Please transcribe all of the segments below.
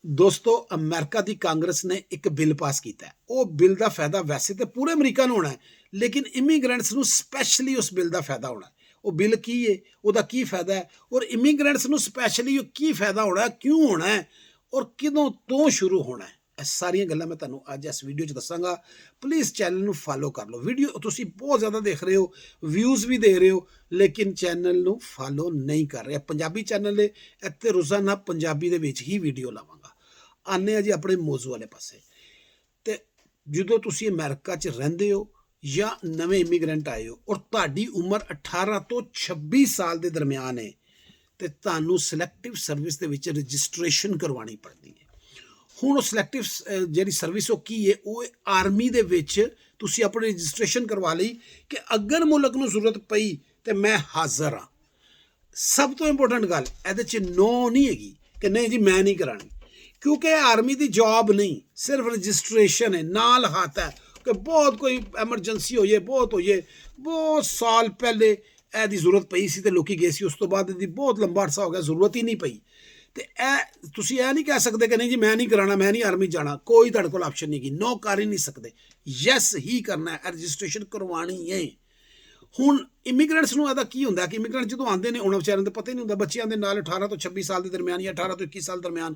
ਦੋਸਤੋ ਅਮਰੀਕਾ ਦੀ ਕਾਂਗਰਸ ਨੇ ਇੱਕ ਬਿੱਲ ਪਾਸ ਕੀਤਾ ਹੈ। ਉਹ ਬਿੱਲ ਦਾ ਫਾਇਦਾ ਵੈਸੇ ਤੇ ਪੂਰੇ ਅਮਰੀਕਾ ਨੂੰ ਹੋਣਾ ਹੈ, ਲੇਕਿਨ ਇਮੀਗ੍ਰੈਂਟਸ ਨੂੰ ਸਪੈਸ਼ਲੀ ਉਸ ਬਿੱਲ ਦਾ ਫਾਇਦਾ ਹੋਣਾ ਹੈ। ਉਹ ਬਿੱਲ ਕੀ ਹੈ, ਉਹਦਾ ਕੀ ਫਾਇਦਾ ਹੈ ਔਰ ਇਮੀਗ੍ਰੈਂਟਸ ਨੂੰ ਸਪੈਸ਼ਲੀ ਉਹ ਕੀ ਫਾਇਦਾ ਹੋਣਾ ਹੈ, ਕਿਉਂ ਹੋਣਾ ਹੈ ਔਰ ਕਿਦੋਂ ਤੋਂ ਸ਼ੁਰੂ ਹੋਣਾ ਹੈ। ਇਹ ਸਾਰੀਆਂ ਗੱਲਾਂ ਮੈਂ ਤੁਹਾਨੂੰ ਅੱਜ ਇਸ ਵੀਡੀਓ 'ਚ ਦੱਸਾਂਗਾ। ਪਲੀਜ਼ ਚੈਨਲ ਨੂੰ ਫਾਲੋ ਕਰ ਲਓ। ਵੀਡੀਓ ਤੁਸੀਂ ਬਹੁਤ ਜ਼ਿਆਦਾ ਦੇਖ ਰਹੇ ਹੋ, ਵਿਊਜ਼ ਵੀ ਦੇ ਰਹੇ ਹੋ, ਲੇਕਿਨ ਚੈਨਲ ਨੂੰ ਫਾਲੋ ਨਹੀਂ ਕਰ ਰਹੇ। ਪੰਜਾਬੀ ਚੈਨਲ ਦੇ ਇੱਥੇ ਰੋਜ਼ਾਨਾ ਪੰਜਾਬੀ ਦੇ ਵਿੱਚ ਹੀ ਵੀਡੀਓ ਲਾਵਾਂਗਾ। ਆਨੇ ਆ ਜੀ ਆਪਣੇ ਮੌਜੂ ਵਾਲੇ ਪਾਸੇ। ਤੇ ਜਦੋਂ ਤੁਸੀਂ ਅਮਰੀਕਾ 'ਚ ਰਹਿੰਦੇ ਹੋ ਜਾਂ ਨਵੇਂ ਇਮੀਗ੍ਰੈਂਟ ਆਏ ਹੋ ਔਰ ਤੁਹਾਡੀ ਉਮਰ 18 ਤੋਂ 26 ਸਾਲ ਦੇ ਦਰਮਿਆਨ ਹੈ ਤੇ ਤੁਹਾਨੂੰ ਸਿਲੈਕਟਿਵ ਸਰਵਿਸ ਦੇ ਵਿੱਚ ਰਜਿਸਟ੍ਰੇਸ਼ਨ ਕਰਵਾਉਣੀ ਪੜਦੀ ਹੈ। ਹੁਣ ਉਹ ਸਿਲੈਕਟਿਵ ਜਿਹੜੀ ਸਰਵਿਸ ਉਹ ਕੀ ਹੈ, ਉਹ ਆਰਮੀ ਦੇ ਵਿੱਚ ਤੁਸੀਂ ਆਪਣੀ ਰਜਿਸਟ੍ਰੇਸ਼ਨ ਕਰਵਾ ਲਈ ਕਿ ਅਗਰ ਮੁਲਕ ਨੂੰ ਜ਼ਰੂਰਤ ਪਈ ਤੇ ਮੈਂ ਹਾਜ਼ਰ ਹਾਂ। ਸਭ ਤੋਂ ਇੰਪੋਰਟੈਂਟ ਗੱਲ ਇਹਦੇ 'ਚ ਨੋ ਨਹੀਂ ਹੈਗੀ ਕਿ ਨਹੀਂ ਜੀ ਮੈਂ ਨਹੀਂ ਕਰਾਣੀ, ਕਿਉਂਕਿ ਆਰਮੀ ਦੀ ਜੌਬ ਨਹੀਂ, ਸਿਰਫ ਰਜਿਸਟ੍ਰੇਸ਼ਨ ਹੈ। ਨਾਲ ਹੱਥ ਹੈ ਕਿ ਬਹੁਤ ਕੋਈ ਐਮਰਜੈਂਸੀ ਹੋਈਏ, ਬਹੁਤ ਸਾਲ ਪਹਿਲੇ ਇਹਦੀ ਜ਼ਰੂਰਤ ਪਈ ਸੀ ਤੇ ਲੋਕੀ ਗਏ ਸੀ, ਉਸ ਤੋਂ ਬਾਅਦ ਇਹਦੀ ਬਹੁਤ ਲੰਬਾ ਅਰਸਾ ਹੋ ਗਿਆ, ਜ਼ਰੂਰਤ ਹੀ ਨਹੀਂ ਪਈ। ਤੇ ਇਹ ਤੁਸੀਂ ਇਹ ਨਹੀਂ ਕਹਿ ਸਕਦੇ ਕਿ ਨਹੀਂ ਜੀ ਮੈਂ ਨਹੀਂ ਕਰਾਣਾ, ਮੈਂ ਨਹੀਂ ਆਰਮੀ ਜਾਣਾ। ਕੋਈ ਤੁਹਾਡੇ ਕੋਲ ਆਪਸ਼ਨ ਨਹੀਂ ਗੀ, ਨੋ ਕਰ ਹੀ ਨਹੀਂ ਸਕਦੇ, ਯੈਸ ਹੀ ਕਰਨਾ ਹੈ, ਰਜਿਸਟ੍ਰੇਸ਼ਨ ਕਰਵਾਉਣੀ ਹੈ। ਹੁਣ ਇਮੀਗ੍ਰੈਂਟਸ ਨੂੰ ਇਹਦਾ ਕੀ ਹੁੰਦਾ ਕਿ ਇਮੀਗ੍ਰੈਂਟ ਜਦੋਂ ਆਉਂਦੇ ਨੇ ਉਹਨਾਂ ਵਿਚਾਰਿਆਂ ਦਾ ਪਤਾ ਹੀ ਨਹੀਂ ਹੁੰਦਾ। ਬੱਚਿਆਂ ਦੇ ਨਾਲ 18 ਤੋਂ 26 ਸਾਲ ਦੇ ਦਰਮਿਆਨ ਜਾਂ 18 ਤੋਂ 21 ਸਾਲ ਦਰਮਿਆਨ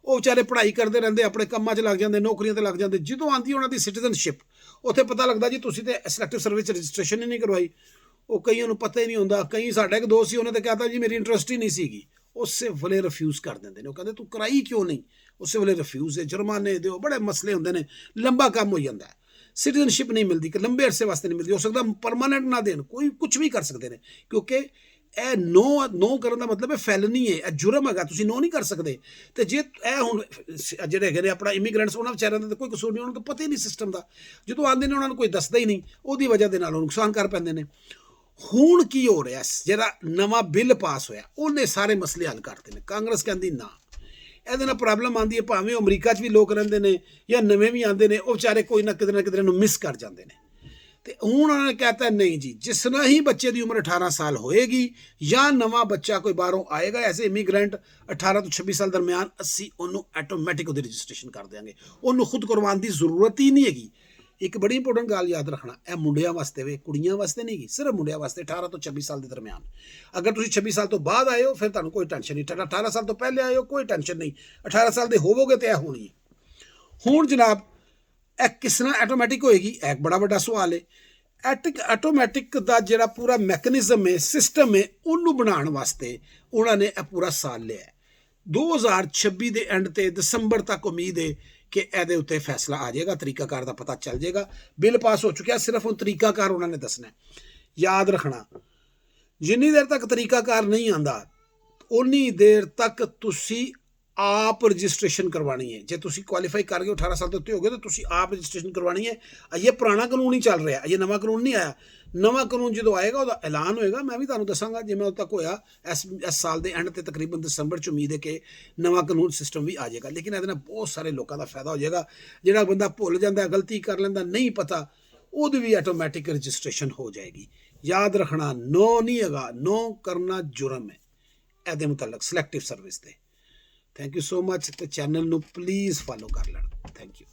ਉਹ ਵਿਚਾਰੇ ਪੜ੍ਹਾਈ ਕਰਦੇ ਰਹਿੰਦੇ, ਆਪਣੇ ਕੰਮਾਂ 'ਚ ਲੱਗ ਜਾਂਦੇ, ਨੌਕਰੀਆਂ 'ਤੇ ਲੱਗ ਜਾਂਦੇ। ਜਦੋਂ ਆਉਂਦੀ ਉਹਨਾਂ ਦੀ ਸਿਟੀਜ਼ਨਸ਼ਿਪ, ਉੱਥੇ ਪਤਾ ਲੱਗਦਾ ਜੀ ਤੁਸੀਂ ਤੇ ਸਿਲੈਕਟਿਵ ਸਰਵਿਸ ਰਜਿਸਟ੍ਰੇਸ਼ਨ ਹੀ ਨਹੀਂ ਕਰਵਾਈ। ਉਹ ਕਈਆਂ ਨੂੰ ਪਤਾ ਹੀ ਨਹੀਂ ਹੁੰਦਾ। ਕਈ ਸਾਡਾ ਇੱਕ ਦੋਸਤ ਸੀ, ਉਹਨੇ ਤਾਂ ਕਹਿਤਾ ਜੀ ਮੇਰੀ ਇੰਟਰਸਟ ਹੀ ਨਹੀਂ ਸੀਗੀ। ਉਸੇ ਵੇਲੇ ਰਿਫਿਊਜ਼ ਕਰ ਦਿੰਦੇ ਨੇ। ਉਹ ਕਹਿੰਦੇ ਤੂੰ ਕਰਾਈ ਕਿਉਂ ਨਹੀਂ, ਉਸੇ ਵੇਲੇ ਰਿਫਿਊਜ਼ ਹੈ, ਜੁਰਮਾਨੇ ਦਿਓ, ਬੜੇ ਮਸਲੇ ਹੁੰਦੇ ਨੇ, ਲੰਬਾ ਕੰਮ ਹੋ ਜਾਂਦਾ ਹੈ। ਸਿਟੀਜ਼ਨਸ਼ਿਪ ਨਹੀਂ ਮਿਲਦੀ ਕਿ ਲੰਬੇ ਅਰਸੇ ਵਾਸਤੇ ਨਹੀਂ ਮਿਲਦੀ, ਹੋ ਸਕਦਾ ਪਰਮਾਨੈਂਟ ਨਾ ਦੇਣ, ਕੋਈ ਕੁਝ ਵੀ ਕਰ ਸਕਦੇ ਨੇ, ਕਿਉਂਕਿ ਇਹ ਨੋ ਕਰਨ ਦਾ ਮਤਲਬ ਹੈ ਫੈਲਨੀ ਹੈ, ਇਹ ਜੁਰਮ ਹੈਗਾ, ਤੁਸੀਂ ਨੋ ਨਹੀਂ ਕਰ ਸਕਦੇ। ਤੇ ਜੇ ਇਹ ਹੁਣ ਜਿਹੜੇ ਹੈਗੇ ਨੇ ਆਪਣਾ ਇਮੀਗ੍ਰੈਂਟਸ, ਉਹਨਾਂ ਵਿਚਾਰਿਆਂ ਦਾ ਕੋਈ ਕਸੂਰ ਨਹੀਂ, ਉਹਨਾਂ ਨੂੰ ਤਾਂ ਪਤਾ ਹੀ ਨਹੀਂ ਸਿਸਟਮ ਦਾ। ਜਦੋਂ ਆਉਂਦੇ ਨੇ ਉਹਨਾਂ ਨੂੰ ਕੋਈ ਦੱਸਦਾ ਹੀ ਨਹੀਂ, ਉਹਦੀ ਵਜ੍ਹਾ ਦੇ ਨਾਲ ਉਹ ਨੁਕਸਾਨ ਕਰ ਪੈਂਦੇ ਨੇ। ਹੁਣ ਕੀ ਹੋ ਰਿਹਾ, ਜਿਹੜਾ ਨਵਾਂ ਬਿੱਲ ਪਾਸ ਹੋਇਆ ਉਹਨੇ ਸਾਰੇ ਮਸਲੇ ਹੱਲ ਕਰਤੇ ਨੇ। ਕਾਂਗਰਸ ਕਹਿੰਦੀ ਨਾ, ਇਹਦੇ ਨਾਲ ਪ੍ਰੋਬਲਮ ਆਉਂਦੀ ਹੈ। ਭਾਵੇਂ ਅਮਰੀਕਾ 'ਚ ਵੀ ਲੋਕ ਰਹਿੰਦੇ ਨੇ ਜਾਂ ਨਵੇਂ ਵੀ ਆਉਂਦੇ ਨੇ, ਉਹ ਵਿਚਾਰੇ ਕੋਈ ਨਾ ਕਿਤੇ ਨੂੰ ਮਿਸ ਕਰ ਜਾਂਦੇ ਨੇ। ਤੇ ਹੁਣ ਉਹਨਾਂ ਨੇ ਕਹਿਤਾ ਨਹੀਂ ਜੀ, ਜਿਸ ਨਾਲ ਹੀ ਬੱਚੇ ਦੀ ਉਮਰ 18 ਸਾਲ ਹੋਏਗੀ ਜਾਂ ਨਵਾਂ ਬੱਚਾ ਕੋਈ ਬਾਹਰੋਂ ਆਏਗਾ ਐਸੇ ਇਮੀਗ੍ਰੈਂਟ 18 ਤੋਂ 26 ਸਾਲ ਦਰਮਿਆਨ, ਅਸੀਂ ਉਹਨੂੰ ਆਟੋਮੈਟਿਕ ਉਹਦੀ ਰਜਿਸਟ੍ਰੇਸ਼ਨ ਕਰ ਦਿਆਂਗੇ। ਉਹਨੂੰ ਖੁਦ ਕਰਵਾਉਣ ਦੀ ਜ਼ਰੂਰਤ ਹੀ ਨਹੀਂ ਹੈਗੀ। ਇੱਕ ਬੜੀ ਇੰਪੋਰਟੈਂਟ ਗੱਲ ਯਾਦ ਰੱਖਣਾ, ਇਹ ਮੁੰਡਿਆਂ ਵਾਸਤੇ ਵੇ, ਕੁੜੀਆਂ ਵਾਸਤੇ ਨਹੀਂ ਗੀ, ਸਿਰਫ ਮੁੰਡਿਆਂ ਵਾਸਤੇ 18 ਤੋਂ 26 ਸਾਲ ਦੇ ਦਰਮਿਆਨ। ਅਗਰ ਤੁਸੀਂ 26 ਸਾਲ ਤੋਂ ਬਾਅਦ ਆਏ ਹੋ ਫਿਰ ਤੁਹਾਨੂੰ ਕੋਈ ਟੈਨਸ਼ਨ ਨਹੀਂ, 18 ਸਾਲ ਤੋਂ ਪਹਿਲੇ ਆਏ ਹੋ ਕੋਈ ਟੈਨਸ਼ਨ ਨਹੀਂ, 18 ਸਾਲ ਦੇ ਹੋਵੋਗੇ ਤੇ ਇਹ ਹੋਣੀ ਹੈ। ਹੁਣ ਜਨਾਬ ਇਹ ਕਿਸ ਤਰ੍ਹਾਂ ਆਟੋਮੈਟਿਕ ਹੋਏਗੀ, ਇਹ ਇੱਕ ਬੜਾ ਵੱਡਾ ਸਵਾਲ ਹੈ। ਆਟੋਮੈਟਿਕ ਦਾ ਜਿਹੜਾ ਪੂਰਾ ਮੈਕੈਨਿਜ਼ਮ ਹੈ, ਸਿਸਟਮ ਹੈ, ਉਹਨੂੰ ਬਣਾਉਣ ਵਾਸਤੇ ਉਹਨਾਂ ਨੇ ਇਹ ਪੂਰਾ ਸਾਲ ਲਿਆ। 2026 ਦੇ ਐਂਡ ਤੇ ਦਸੰਬਰ ਤੱਕ ਉਮੀਦ ਹੈ ਕਿ ਇਹਦੇ ਉੱਤੇ ਫੈਸਲਾ ਆ ਜਾਏਗਾ, ਤਰੀਕਾਕਾਰ ਦਾ ਪਤਾ ਚੱਲ ਜਾਏਗਾ। ਬਿੱਲ ਪਾਸ ਹੋ ਚੁੱਕਿਆ, ਸਿਰਫ ਹੁਣ ਤਰੀਕਾਕਾਰ ਉਹਨਾਂ ਨੇ ਦੱਸਣਾ। ਯਾਦ ਰੱਖਣਾ, ਜਿੰਨੀ ਦੇਰ ਤੱਕ ਤਰੀਕਾਕਾਰ ਨਹੀਂ ਆਉਂਦਾ ਉਨੀ ਦੇਰ ਤੱਕ ਤੁਸੀਂ ਆਪ ਰਜਿਸਟ੍ਰੇਸ਼ਨ ਕਰਵਾਉਣੀ ਹੈ। ਜੇ ਤੁਸੀਂ ਕੁਆਲੀਫਾਈ ਕਰ ਗਏ 18 ਸਾਲ ਤੋਂ ਉੱਤੇ ਹੋ ਗਏ ਤਾਂ ਤੁਸੀਂ ਆਪ ਰਜਿਸਟ੍ਰੇਸ਼ਨ ਕਰਵਾਉਣੀ ਹੈ। ਇਹ ਪੁਰਾਣਾ ਕਾਨੂੰਨ ਹੀ ਚੱਲ ਰਿਹਾ, ਇਹ ਨਵਾਂ ਕਾਨੂੰਨ ਨਹੀਂ ਆਇਆ। ਨਵਾਂ ਕਾਨੂੰਨ ਜਦੋਂ ਆਏਗਾ ਉਹਦਾ ਐਲਾਨ ਹੋਏਗਾ, ਮੈਂ ਵੀ ਤੁਹਾਨੂੰ ਦੱਸਾਂਗਾ ਜਿਵੇਂ ਉਦੋਂ ਤੱਕ ਹੋਇਆ। ਇਸ ਸਾਲ ਦੇ ਐਂਡ ਤੇ ਤਕਰੀਬਨ ਦਸੰਬਰ 'ਚ ਉਮੀਦ ਹੈ ਕਿ ਨਵਾਂ ਕਾਨੂੰਨ ਸਿਸਟਮ ਵੀ ਆ ਜਾਏਗਾ। ਲੇਕਿਨ ਇਹਦੇ ਨਾਲ ਬਹੁਤ ਸਾਰੇ ਲੋਕਾਂ ਦਾ ਫਾਇਦਾ ਹੋ ਜਾਏਗਾ। ਜਿਹੜਾ ਬੰਦਾ ਭੁੱਲ ਜਾਂਦਾ, ਗਲਤੀ ਕਰ ਲੈਂਦਾ, ਨਹੀਂ ਪਤਾ, ਉਹਦੀ ਵੀ ਆਟੋਮੈਟਿਕ ਰਜਿਸਟ੍ਰੇਸ਼ਨ ਹੋ ਜਾਏਗੀ। ਯਾਦ ਰੱਖਣਾ, ਨੋ ਨਹੀਂ ਹੈਗਾ, ਨੋ ਕਰਨਾ ਜੁਰਮ ਹੈ ਇਹਦੇ ਮੁਤਲਕ ਸਿਲੈਕਟਿਵ ਸਰਵਿਸ ਤੇ। Thank you so much. ਤੇ ਚੈਨਲ ਨੂੰ ਪਲੀਜ਼ ਫਾਲੋ ਕਰ ਲੈਣਾ। Thank you.